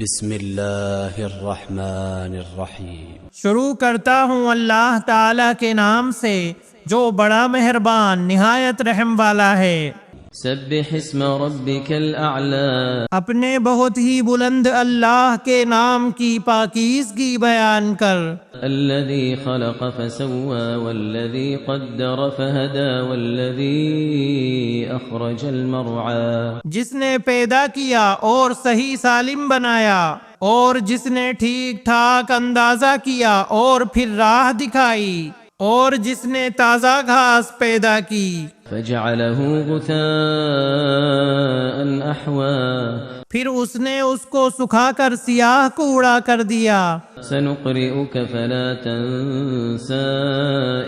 بسم اللہ الرحمن الرحیم۔ شروع کرتا ہوں اللہ تعالی کے نام سے جو بڑا مہربان نہایت رحم والا ہے۔ سبح اسم ربک الاعلی، اپنے بہت ہی بلند اللہ کے نام کی پاکیزگی بیان کر۔ الذی خلق فسوى والذی قدر فہدى والذی اخرج المرعى، جس نے پیدا کیا اور صحیح سالم بنایا، اور جس نے ٹھیک ٹھاک اندازہ کیا اور پھر راہ دکھائی، اور جس نے تازہ گھاس پیدا کی۔ فجعلہ غثاء احوا، پھر اس نے اس کو سکھا کر سیاہ کوڑا کر دیا۔ سنقرئک فلا تنسى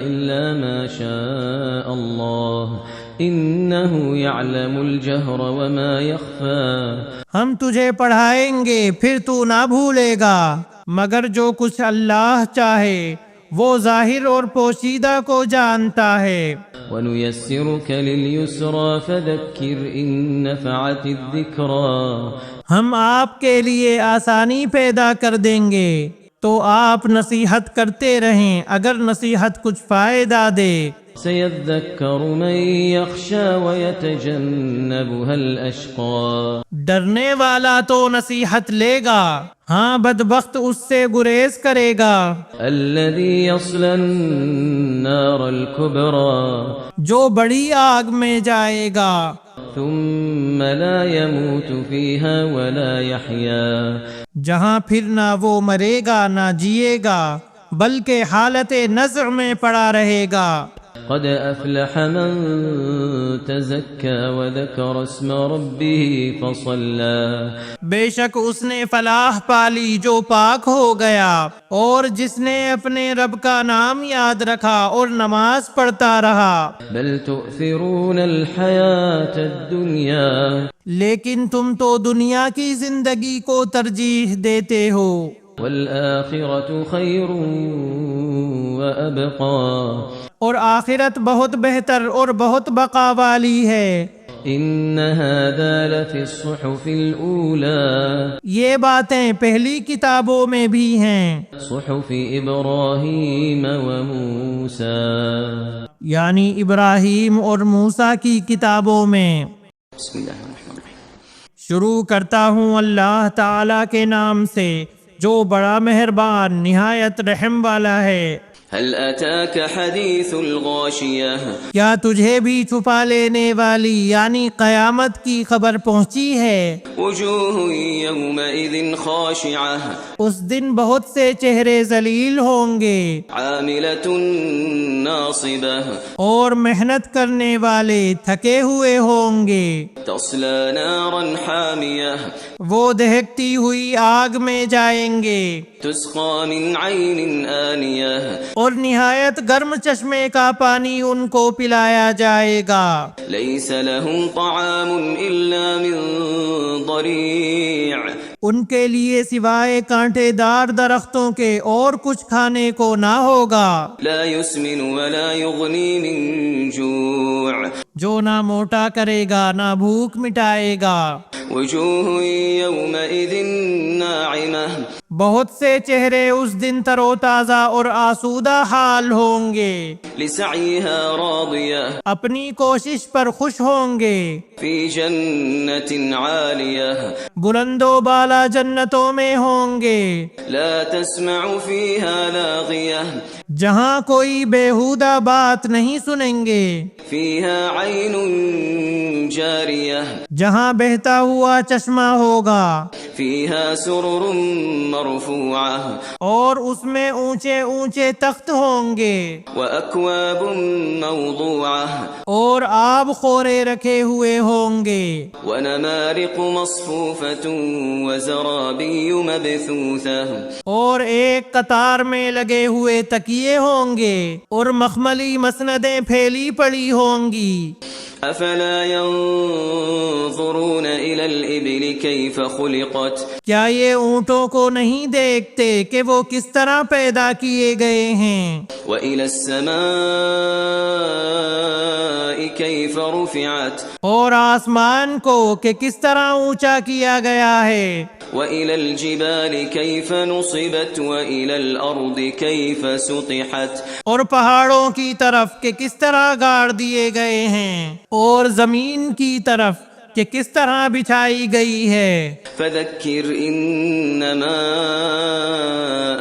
الا ما شاء اللہ انہ یعلم الجہر وما یخفی، ہم تجھے پڑھائیں گے پھر تو نہ بھولے گا، مگر جو کچھ اللہ چاہے وہ ظاہر اور پوشیدہ کو جانتا ہے۔ وَنُيَسِّرُكَ لِلْيُسْرَى فَذَكِّرْ إِن نَّفَعَتِ الذِّكْرَى، ہم آپ کے لیے آسانی پیدا کر دیں گے تو آپ نصیحت کرتے رہیں اگر نصیحت کچھ فائدہ دے۔ سَيَذَّكَّرُ مَن يَخْشَىٰ وَيَتَجَنَّبُهَا الْأَشْقَى، ڈرنے والا تو نصیحت لے گا، ہاں بدبخت اس سے گریز کرے گا۔ الَّذِي يَصْلَى النَّارَ الْكُبْرَى، جو بڑی آگ میں جائے گا، ثُمَّ لَا يَمُوتُ فِيهَا وَلَا يَحْيَىٰ، جہاں پھر نہ وہ مرے گا نہ جیے گا بلکہ حالت نزع میں پڑا رہے گا۔ قد افلح من تزكى وذكر اسم ربه فصلى، بے شک اس نے فلاح پالی جو پاک ہو گیا اور جس نے اپنے رب کا نام یاد رکھا اور نماز پڑھتا رہا۔ بل تؤثرون الحياة الدنيا، لیکن تم تو دنیا کی زندگی کو ترجیح دیتے ہو، والآخرة خير وأبقى، اور آخرت بہت بہتر اور بہت بقا والی ہے۔ إن هذا لفي الصحف الأولى، یہ باتیں پہلی کتابوں میں بھی ہیں، صحف إبراهيم وموسى، یعنی ابراہیم اور موسیٰ کی کتابوں میں۔ بسم اللہ الرحمن الرحیم۔ شروع کرتا ہوں اللہ تعالی کے نام سے جو بڑا مہربان نہایت رحم والا ہے۔ هل أتاك حديث الغاشية، کیا تجھے بھی چھپا لینے والی یعنی قیامت کی خبر پہنچی ہے؟ وجوه يومئذ خاشعة، اس دن بہت سے چہرے ذلیل ہوں گے، عاملة ناصبة، اور محنت کرنے والے تھکے ہوئے ہوں گے۔ تصلى نارا حامية، وہ دہکتی ہوئی آگ میں جائیں گے، تسقى من عين آنية، اور نہایت گرم چشمے کا پانی ان کو پلایا جائے گا۔ ليس لهم طعام إلا من ضريع، ان کے لیے سوائے کانٹے دار درختوں کے اور کچھ کھانے کو نہ ہوگا، لا يسمن ولا يغني من جوع، جو نہ موٹا کرے گا نہ بھوک مٹائے گا۔ وجوه يومئذ ناعمة، بہت سے چہرے اس دن تر و تازہ اور آسودہ حال ہوں گے، لسعيها راضية، اپنی کوشش پر خوش ہوں گے، في جنة عالية، بلند و بالا جنتوں میں ہوں گے، لا تسمع فيها لاغية، جہاں کوئی بیہودہ بات نہیں سنیں گے، فيها عين جارية، جہاں بہتا ہوا چشمہ ہوگا، فيها سرر مرفوعة، اور اس میں اونچے اونچے تخت ہوں گے، وأكواب موضوعة، اور آب خورے رکھے ہوئے ہوں گے، ونمارق مصفوفة وزرابي مبثوثة، اور ایک قطار میں لگے ہوئے تکیے ہوں گے، اور مخملی مسندیں پھیلی پڑی ہوں گی۔ افلا ينظرون الى الابل كيف خلقت، کیا یہ اونٹوں کو نہیں دیکھتے کہ وہ کس طرح پیدا کیے گئے ہیں؟ والى السماء كيف رفعت، اور آسمان کو کہ کس طرح اونچا کیا گیا ہے؟ وإلى الجبال كيف نصبت وإلى الأرض كيف سطحت اور پہاڑوں کی طرف کہ کس طرح گاڑ دیے گئے ہیں، اور زمین کی طرف کہ کس طرح بچھائی گئی ہے۔ فذكر إنما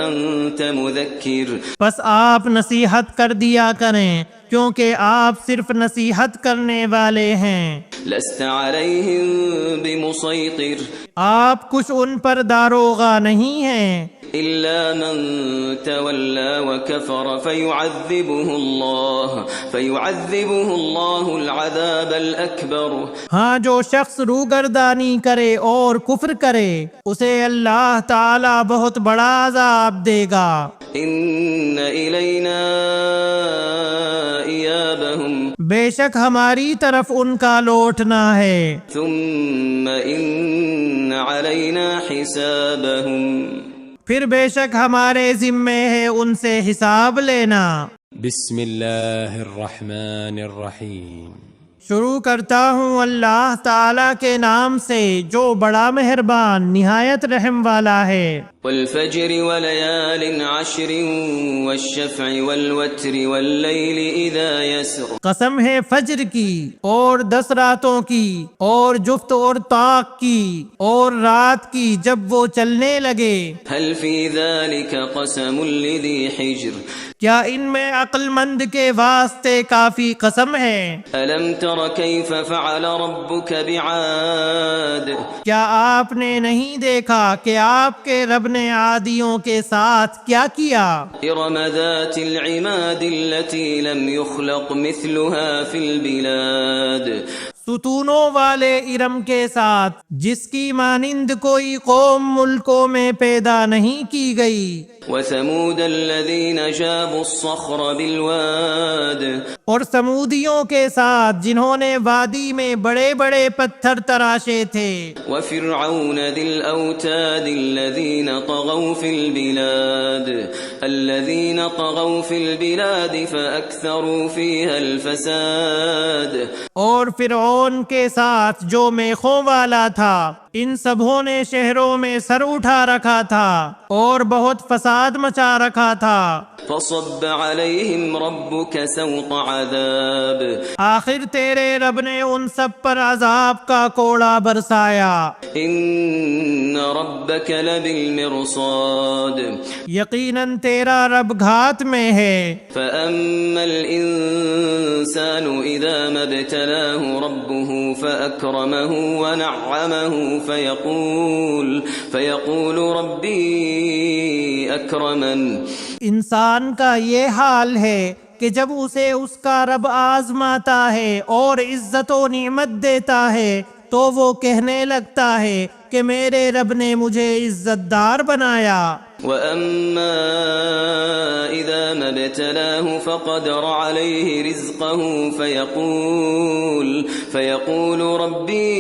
أنت مذكر بس آپ نصیحت کر دیا کریں، کیونکہ آپ صرف نصیحت کرنے والے ہیں، لست عليهم بمسيطر آپ کچھ ان پر داروغہ نہیں ہیں، إلا من تولى وكفر فيعذبه الله العذاب الأكبر ہاں جو شخص روگردانی کرے اور کفر کرے اسے اللہ تعالی بہت بڑا عذاب دے گا۔ إن إلينا إيابهم بے شک ہماری طرف ان کا لوٹنا ہے، ثم إن علينا حسابهم پھر بے شک ہمارے ذمے ہے ان سے حساب لینا۔ بسم اللہ الرحمن الرحیم۔ شروع کرتا ہوں اللہ تعالیٰ کے نام سے جو بڑا مہربان نہایت رحم والا ہے۔ والفجر وليال عشر والشفع والوتر والليل إذا يسر قسم ہے فجر کی اور 10 راتوں کی اور جفت اور طاق کی اور رات کی جب وہ چلنے لگے۔ هل في ذلك قسم لذي حجر کیا ان میں عقل مند کے واسطے کافی قسم ہے؟ ألم تر كيف فعل ربك بعاد کیا آپ نے نہیں دیکھا کہ آپ کے رب نے عادیوں کے ساتھ کیا کیا؟ إرم ذات العماد التي لم يخلق مثلها في البلاد ستونوں والے ارم کے ساتھ جس کی مانند کوئی قوم ملکوں میں پیدا نہیں کی گئی۔ وثمود الذين جابوا الصخر بالواد اور سمودیوں کے ساتھ جنہوں نے وادی میں بڑے بڑے پتھر تراشے تھے۔ وفرعون ذي الأوتاد الذين طغوا في البلاد فأكثروا فيها الفساد اور فرعون کے ساتھ جو میخوں والا تھا، ان سبھوں نے شہروں میں سر اٹھا رکھا تھا اور بہت فساد مچا رکھا تھا۔ فصب عليهم ربك سوط عذاب آخر تیرے رب نے ان سب پر عذاب کا کوڑا برسایا۔ إن ربك لبالمرصاد یقیناً تیرا رب گھات میں ہے۔ فأما الإنسان إذا ما ابتلاه ربه فأكرمه ونعمه فيقول ربي أكرمن انسان کا یہ حال ہے کہ جب اسے اس کا رب آزماتا ہے اور عزت و نعمت دیتا ہے تو وہ کہنے لگتا ہے کہ میرے رب نے مجھے عزت دار بنایا۔ وأما إذا ما ابتلاه فقدر عليه رزقه فيقول ربي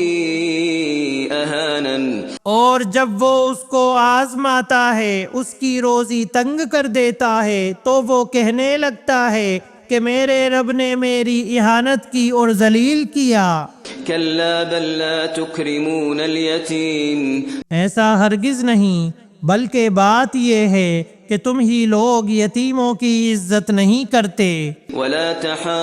أهانن اور جب وہ اس کو آزماتا ہے، اس کی روزی تنگ کر دیتا ہے تو وہ کہنے لگتا ہے کہ میرے رب نے میری اہانت کی اور ذلیل کیا۔ كلا بل لا تكرمون اليتيم ایسا ہرگز نہیں، بلکہ بات یہ ہے کہ تم ہی لوگ یتیموں کی عزت نہیں کرتے۔ ولا تحاضون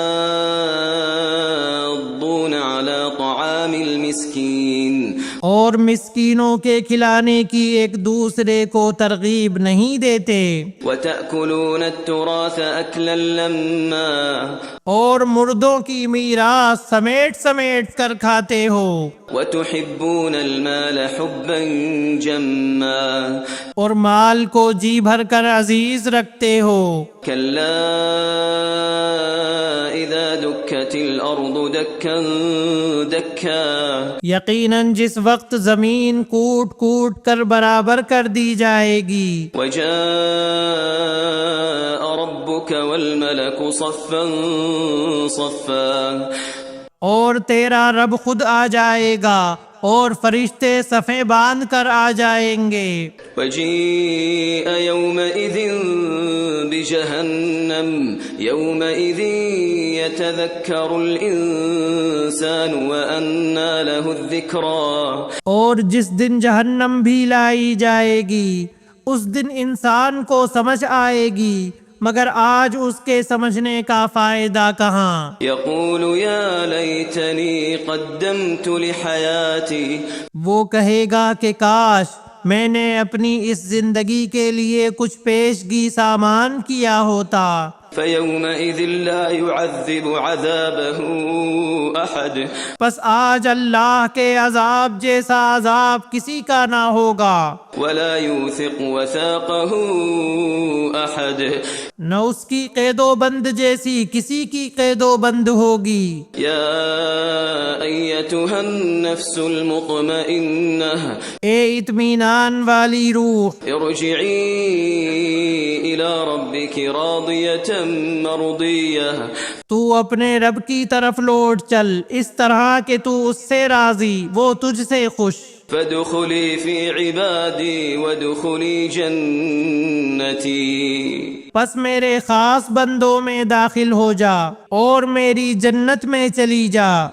على طعام المسكين اور مسکینوں کے کھلانے کی ایک دوسرے کو ترغیب نہیں دیتے۔ وتأكلون التراث أكلا لما اور مردوں کی میراث سمیٹ سمیٹ کر کھاتے ہو۔ وتحبون المال حبا جما اور مال کو جی بھر کر عزیز رکھتے ہو۔ كلا إذا دكت الأرض دكا دكا یقیناً جس وقت زمین کوٹ کوٹ کر برابر کر دی جائے گی۔ وجاء ربك والملك صفا صفا اور تیرا رب خود آ جائے گا اور فرشتے صفیں باندھ کر آ جائیں گے۔ وجيء يومئذ بجهنم يومئذ يتذكر الإنسان وأنى له الذكرى اور جس دن جہنم بھی لائی جائے گی اس دن انسان کو سمجھ آئے گی، مگر آج اس کے سمجھنے کا فائدہ کہاں۔ يقول يا ليتني قدمت لحياتي وہ کہے گا کہ کاش میں نے اپنی اس زندگی کے لیے کچھ پیشگی سامان کیا ہوتا۔ فيومئذ لا يعذب عذابه أحد پس آج اللہ کے عذاب جیسا عذاب کسی کا نہ ہوگا، ولا يوثق وثاقه أحد نہ اس کی قید و بند جیسی کسی کی قید و بند ہوگی۔ يا أيتها النفس المطمئنة اے اطمینان والی روح، ارجعي إلى ربك راضية مرضية تو اپنے رب کی طرف لوٹ چل اس طرح کہ تو اس سے راضی، وہ تجھ سے خوش۔ فادخلي في عبادي وادخلي جنتي پس میرے خاص بندوں میں داخل ہو جا اور میری جنت میں چلی جا۔